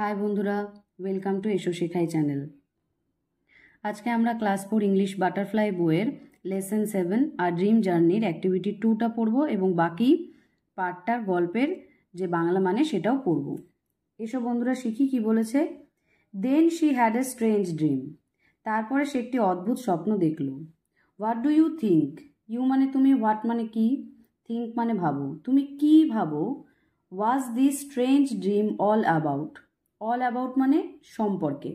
High বন্ধুরা, welcome to এসো শেখাই চ্যানেল। আজকে আমরা ক্লাস 4 ইংলিশ বাটারফ্লাই বইয়ের লেসন 7 আর ড্রিম জার্নির অ্যাক্টিভিটি 2টা পড়ব এবং বাকি পার্টটার গল্পের যে বাংলা মানে সেটাও পড়ব। এসো বন্ধুরা শিখি কি বলেছে। Then she had a strange dream. তারপরে সে একটি অদ্ভুত স্বপ্ন দেখল। What do you think? You মানে তুমি, হোয়াট মানে কি, থিঙ্ক মানে ভাবো। তুমি কি ভাবো? Was this strange dream all about? All about মানে সম্পর্কে।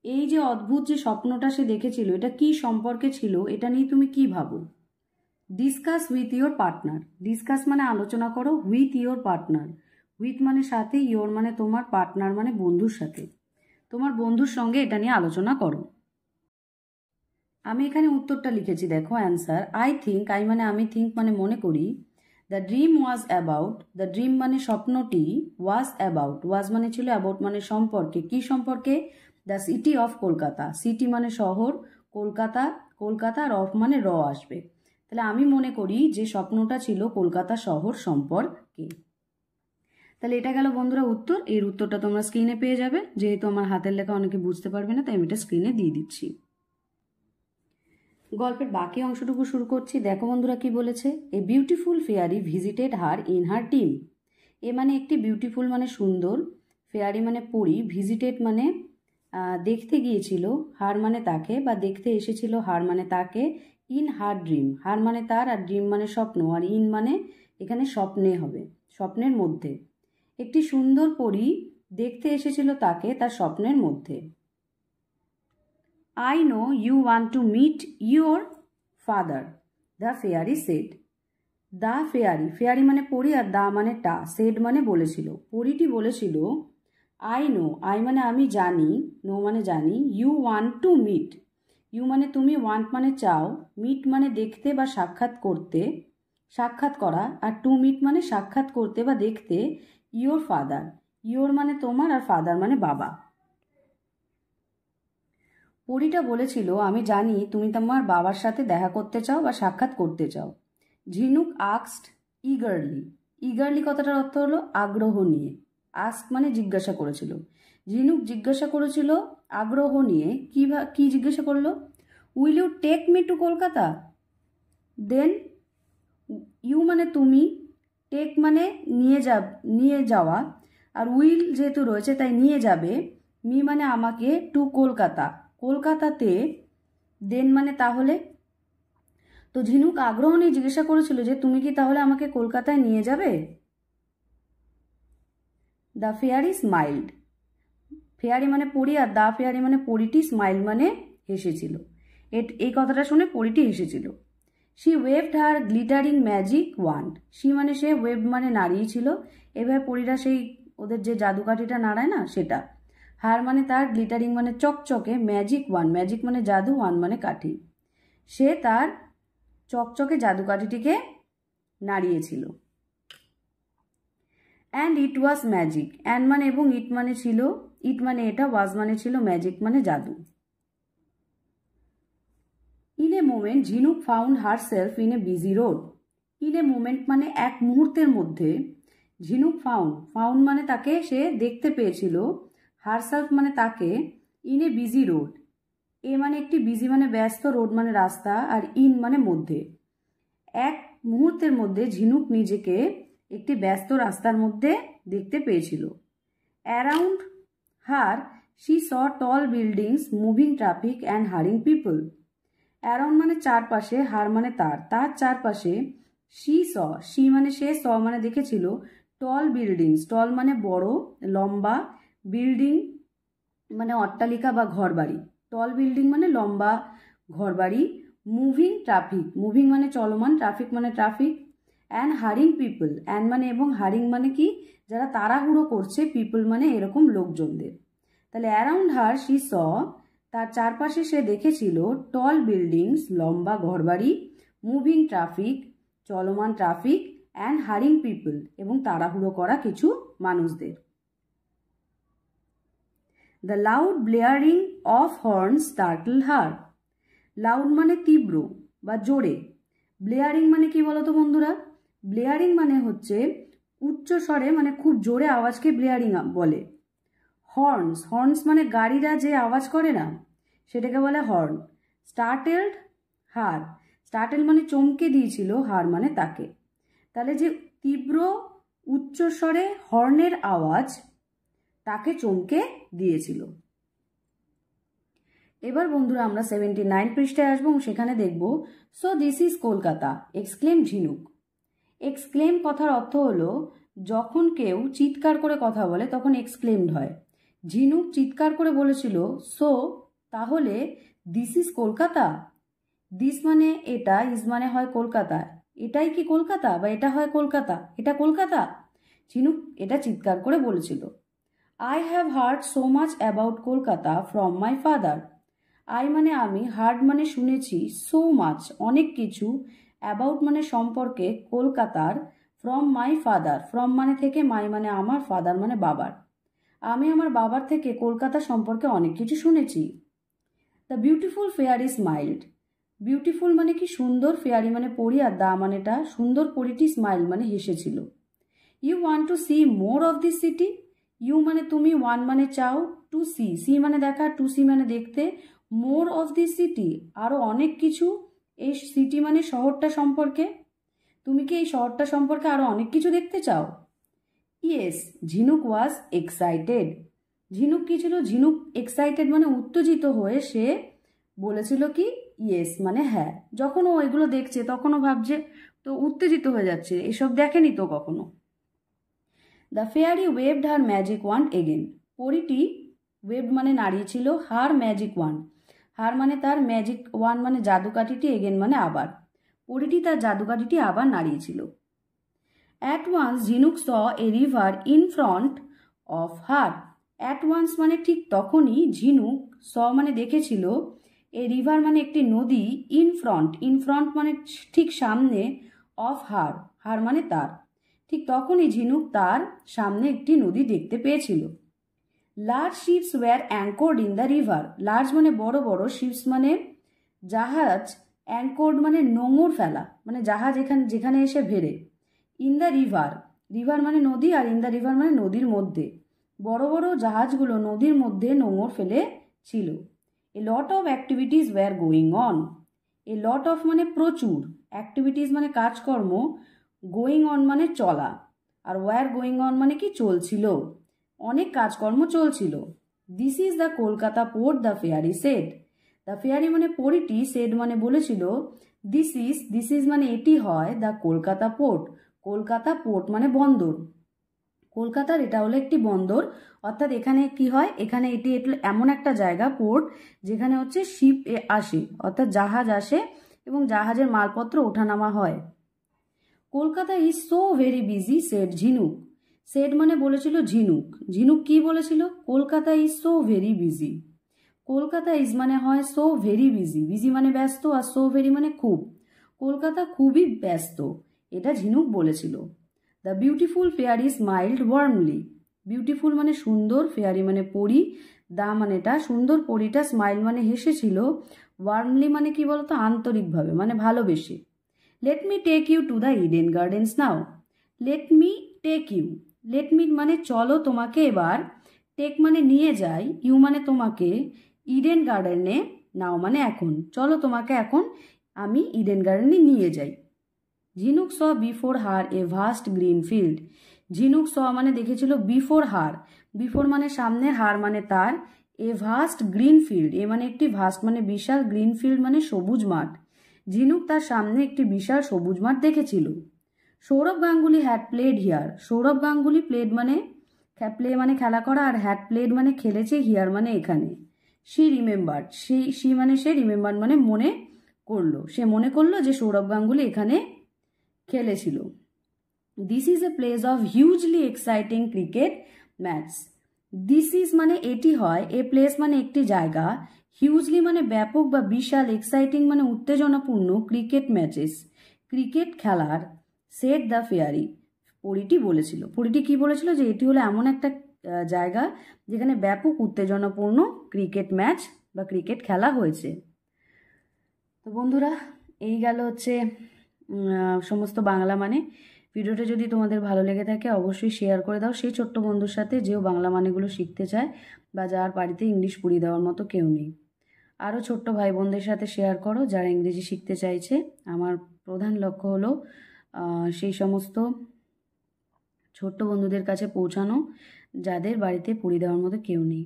এই যে অদ্ভুত যে স্বপ্নটা সে দেখেছিল এটা কি সম্পর্কে ছিল, এটা নিয়ে তুমি কি ভাবো? Discuss with your partner. Discuss মানে আলোচনা করো, উইথ ইয়োর পার্টনার। উইথ মানে সাথে, ইয়োর মানে তোমার, পার্টনার মানে বন্ধুর সাথে। তোমার বন্ধুর সঙ্গে এটা নিয়ে আলোচনা করো। আমি এখানে উত্তরটা লিখেছি, দেখো অ্যান্সার। আই থিঙ্ক, আই মানে আমি, থিঙ্ক মানে মনে করি। The dream was about, the dream মানে স্বপ্নটি, ওয়াজ অ্যাবাউট, ওয়াজ মানে ছিল, অ্যাবাউট মানে সম্পর্কে। কি সম্পর্কে? The city of Kolkata. City মানে শহর, কলকাতা, কলকাতা আর অফ মানে র আসবে। তাহলে আমি মনে করি যে স্বপ্নটা ছিল কলকাতা শহর সম্পর্কে। তাহলে এটা গেল বন্ধুরা উত্তর। এর উত্তরটা তোমরা স্ক্রিনে পেয়ে যাবে, যেহেতু আমার হাতের লেখা অনেকে বুঝতে পারবে না তাই আমি এটা স্ক্রিনে দিয়ে দিচ্ছি। গল্পের বাকি অংশটুকু শুরু করছি। দেখো বন্ধুরা কি বলেছে। A beautiful fairy visited her in her dream. A মানে একটি বিউটিফুল মানে সুন্দর, ফেয়ারি মানে পরি, ভিজিটেড মানে দেখতে গিয়েছিল, হার মানে তাকে বা দেখতে এসেছিল, হার মানে তাকে, ইন হার ড্রিম, হার মানে তার আর ড্রিম মানে স্বপ্ন, আর ইন মানে এখানে স্বপ্নে হবে, স্বপ্নের মধ্যে। একটি সুন্দর পরি দেখতে এসেছিল তাকে তার স্বপ্নের মধ্যে। I know you want to meet your father, the fairy said. The fairy, fairy মানে পরি আর দা মানে টা, said মানে বলেছিল। পরিটি বলেছিল, I know, I মানে আমি জানি, no মানে জানি, you want to meet, you মানে তুমি, want মানে চাও, meet মানে দেখতে বা সাক্ষাৎ করতে, সাক্ষাৎ করা, আর to meet মানে সাক্ষাৎ করতে বা দেখতে, your father, your মানে তোমার আর father মানে বাবা। পরীটা বলেছিল, আমি জানি তুমি তোমার বাবার সাথে দেখা করতে চাও বা সাক্ষাৎ করতে চাও। ঝিনুক আস্কড ইগারলি, ইগারলি কথাটার অর্থ হলো আগ্রহ নিয়ে। আস্ক মানে জিজ্ঞাসা করেছিল। ঝিনুক জিজ্ঞাসা করেছিল আগ্রহ নিয়ে। কি জিজ্ঞাসা করলো? Will you take me to Kolkata? Then you মানে তুমি, টেক মানে নিয়ে যাওয়া, আর উইল যেহেতু রয়েছে তাই নিয়ে যাবে, মি মানে আমাকে, টু কলকাতা, কলকাতাতে, দেন মানে তাহলে। তো ঝিনুক আগ্রহ নিয়ে জিজ্ঞাসা করেছিল যে তুমি কি তাহলে আমাকে কলকাতায় নিয়ে যাবে? দ্য ফেয়ারি স্মাইল্ড, ফেয়ারি মানে পরি আর দা ফেয়ারি মানে পরিটি, স্মাইল মানে হেসেছিল। এই কথাটা শুনে পরিটি হেসেছিল। She waved her glittering magic wand, she মানে সে, ওয়েভ মানে নাড়িয়েছিল। এভাবে পরীরা সেই ওদের যে জাদুকাঠিটা নাড়ায় না সেটা। হার মানে তার, গ্লিটারিং মানে চকচকে, ম্যাজিক ওয়ান, ম্যাজিক মানে জাদু, ওয়ান মানে কাঠি। সে তার চকচকে জাদুকাঠিটিকে নাড়িয়েছিল। And it was magic, and মানে এবং, ইট মানে ছিল, ইট মানে এটা, ওয়াজ মানে ছিল, ম্যাজিক মানে জাদু। ইন এ মোমেন্ট ঝিনুক found herself in a busy road. In a moment মানে এক মুহূর্তের মধ্যে, ঝিনুক ফাউন্ড, ফাউন্ড মানে তাকে সে দেখতে পেয়েছিল, হারসেলফ মানে তাকে, ইন এ বিজি রোড, এ মানে একটি, বিজি মানে ব্যস্ত, রোড মানে রাস্তা, আর ইন মানে মধ্যে। এক মুহূর্তের মধ্যে ঝিনুক নিজেকে একটি ব্যস্ত রাস্তার মধ্যে দেখতে পেয়েছিল। Around her she saw tall buildings, moving traffic and hurrying people. Around মানে চারপাশে, হার মানে তার, তার চারপাশে, শি মানে সে, স মানে দেখেছিল, টল বিল্ডিংস, টল মানে বড় লম্বা, বিল্ডিং মানে অট্টালিকা বা ঘরবাড়ি, টল বিল্ডিং মানে লম্বা ঘরবাড়ি, মুভিং ট্রাফিক, মুভিং মানে চলমান, ট্রাফিক মানে traffic, and hurrying people, and মানে এবং, হারিং মানে কি, যারা তাড়াহুড়ো করছে, পিপল মানে এরকম লোকজনদের। তাহলে অ্যারাউন্ড হার শি স, তার চারপাশে সে দেখেছিল, টল বিল্ডিংস লম্বা ঘরবাড়ি, মুভিং ট্রাফিক চলমান ট্রাফিক, অ্যান্ড হারিং পিপল এবং তাড়াহুড়ো করা কিছু মানুষদের। The loud blaring of horns startled her. Loud মানে তীব্র বা জোরে, ব্লেয়ারিং মানে কি বলতো বন্ধুরা? ব্লেয়ারিং মানে হচ্ছে উচ্চ স্বরে, মানে খুব জোরে আওয়াজকে ব্লেয়ারিং বলে। হর্নস, হর্নস মানে গাড়িরা যে আওয়াজ করে না সেটাকে বলে হর্ন। স্টার্টেলড, হার, স্টার্টেল মানে চমকে দিয়েছিল, হার মানে তাকে। তাহলে যে তীব্র উচ্চস্বরে হর্নের আওয়াজ তাকে চমকে দিয়েছিল। এবার বন্ধুরা আমরা 79 পৃষ্ঠায় আসবো এবং সেখানে দেখব so this is Kolkata exclaim ঝিনুক। এক্সক্লেম কথার অর্থ হলো যখন কেউ চিৎকার করে কথা বলে তখন এক্সক্লেমড হয়। ঝিনুক চিৎকার করে বলেছিল সো তাহলে দিস ইজ কলকাতা। দিস মানে এটা, ইজ মানে হয় কলকাতা, এটাই কি কলকাতা বা এটা হয় কলকাতা, এটা কলকাতা। ঝিনুক এটা চিৎকার করে বলেছিল। I have heard so much about Kolkata from my father. I মানে আমি, হার্ড মানে শুনেছি, সো মাচ অনেক কিছু, অ্যাবাউট মানে সম্পর্কে, কলকাতার, ফ্রম মাই ফাদার, ফ্রম মানে থেকে, মাই মানে আমার, ফাদার মানে বাবার। আমি আমার বাবার থেকে কলকাতা সম্পর্কে অনেক কিছু শুনেছি। The beautiful fairy smiled. Beautiful মানে কি সুন্দর, ফেয়ারি মানে পরি, আর দা মানেটা সুন্দর পরিটি, স্মাইল মানে হেসেছিল। You want to see more of this city. You মানে তুমি, ওয়ান মানে চাও, টু সি, সি মানে দেখা, টু সি মানে দেখতে, মোর অফ দিস সিটি আরও অনেক কিছু, এই সিটি মানে শহরটা সম্পর্কে। তুমি কি এই শহরটা সম্পর্কে আরও অনেক কিছু দেখতে চাও? ইয়েস, ঝিনুক ওয়াজ এক্সাইটেড। ঝিনুক কি ছিল? ঝিনুক এক্সাইটেড মানে উত্তেজিত হয়ে সে বলেছিল কি ইয়েস মানে হ্যাঁ। যখন ও এগুলো দেখছে তখন ও ভাবছে, তো উত্তেজিত হয়ে যাচ্ছে, এসব দেখেনি তো কখনো। The fairy waved her magic wand again. পরীটি ওয়েভড মানে নাড়িয়েছিল, হার ম্যাজিক ওয়ান্ড, হার মানে তার, ম্যাজিক ওয়ান মানে জাদুকাঠিটি, এগেন মানে আবার। পরীটি তার জাদুকাঠিটি আবার নাড়িয়েছিল। At once Jhinuk saw a river in front of her. At once মানে ঠিক তখনই, ঝিনুক স মানে দেখেছিল, এ রিভার মানে একটি নদী, ইন ফ্রন্ট, ইন ফ্রন্ট মানে ঠিক সামনে, অফ হার, হার মানে তার, ঠিক তখনই ঝিনুক তার সামনে একটি নদী দেখতে পেয়েছিল। Large ships were anchored in the river. Large মানে বড় বড়, শিপস মানে জাহাজ, অ্যাঙ্কোর্ড মানে নোঙর ফেলা, মানে জাহাজ যেখানে এসে ভেড়ে। ইন দ্য রিভার, রিভার মানে নদী, আর ইন দ্য রিভার মানে নদীর মধ্যে। বড় বড় জাহাজগুলো নদীর মধ্যে নোঙর ফেলে ছিল। A lot of activities were going on. A lot of মানে প্রচুর, অ্যাক্টিভিটিস মানে কাজকর্ম, গোয়িং অন মানে চলা, আর ওয়্যার গোয়িং অন মানে কি চলছিল, অনেক কাজকর্ম চলছিল। This is the Kolkata port, the fairy said. The fairy মানে পরিটি, সেড মানে বলেছিল, দিস ইজ মানে এটি হয়, the Kolkata port, Kolkata port মানে বন্দর। কলকাতার এটা হলো একটি বন্দর, অর্থাৎ এখানে কি হয়, এখানে এটি এমন একটা জায়গা, পোর্ট, যেখানে হচ্ছে শিপ আসে, অর্থাৎ জাহাজ আসে এবং জাহাজের মালপত্র ওঠানামা হয়। Kolkata is so very busy said ঝিনুক। সেড মানে বলেছিল ঝিনুক, ঝিনুক কি বলেছিল? Kolkata is so very busy. Kolkata is মানে হয় সো ভেরি বিজি, বিজি মানে ব্যস্ত, আর সো ভেরি মানে খুব, কলকাতা খুবই ব্যস্ত, এটা ঝিনুক বলেছিল। The beautiful fairy smiled warmly. Beautiful মানে সুন্দর, ফেয়ারি মানে পরি, দা মানেটা সুন্দর পরিটা, স্মাইল মানে হেসেছিল, ওয়ার্মলি মানে কি বলতো? আন্তরিকভাবে মানে ভালোবেসে। Let me take you to the Eden Gardens now. Let me take you, let me মানে চলো তোমাকে এবার, টেক মানে নিয়ে যাই, ইউ মানে তোমাকে, ইডেন গার্ডেনে, নাও মানে এখন, চলো তোমাকে এখন আমি ইডেন গার্ডেনে নিয়ে যাই। Jhinuk saw before her a vast green field. Jhinuk saw মানে দেখেছিল, বিফোর হার, বিফোর মানে সামনে, হার মানে তার, এ ভাস্ট গ্রিন ফিল্ড, এ মানে একটি, ভাস্ট মানে বিশাল, গ্রিন ফিল্ড মানে সবুজ মাঠ। ঝিনুক তার সামনে একটি বিশাল সবুজ মাঠ দেখেছিল। Sourav Ganguly had played here. Sourav Ganguly played মানে প্লে মানে খেলা করা, আর হ্যাড প্লেড মানে খেলেছে, হিয়ার মানে এখানে। সি রিমেম্বার্ড, সি মানে সে, রিমেম্বার্ড মানে মনে করলো, সে মনে করলো যে সৌরভ গাঙ্গুলি এখানে খেলেছিল। This is a place of hugely exciting cricket match. This is মানে এটি হয়, এ প্লেস মানে একটি জায়গা, হিউজলি মানে ব্যাপক বা বিশাল, এক্সাইটিং মানে উত্তেজনাপূর্ণ, ক্রিকেট ম্যাচেস ক্রিকেট খেলার, সেড দ্য ফেয়ারি পরিটি বলেছিল। পরিটি কি বলেছিল? যে এটি হলো এমন একটা জায়গা যেখানে ব্যাপক উত্তেজনাপূর্ণ ক্রিকেট ম্যাচ বা ক্রিকেট খেলা হয়েছে। তো বন্ধুরা, এই গেল হচ্ছে সমস্ত বাংলা মানে। ভিডিওটা যদি তোমাদের ভালো লেগে থাকে অবশ্যই শেয়ার করে দাও সেই ছোট্ট বন্ধুর সাথে, যেও বাংলা মানেগুলো শিখতে চায় বা যার বাড়িতে ইংলিশ পড়িয়ে দেওয়ার মতো কেউ নেই। আরও ছোট্ট ভাই বোনদের সাথে শেয়ার করো যারা ইংরেজি শিখতে চাইছে। আমার প্রধান লক্ষ্য হলো সেই সমস্ত ছোট্ট বন্ধুদের কাছে পৌঁছানো যাদের বাড়িতে পড়িয়ে দেওয়ার মতো কেউ নেই।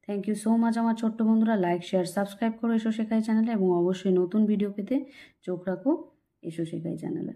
থ্যাংক ইউ সো মাচ আমার ছোট্ট বন্ধুরা। লাইক, শেয়ার, সাবস্ক্রাইব করো এসো শেখাই চ্যানেলে এবং অবশ্যই নতুন ভিডিও পেতে চোখ রাখো এসো শেখাই চ্যানেলে।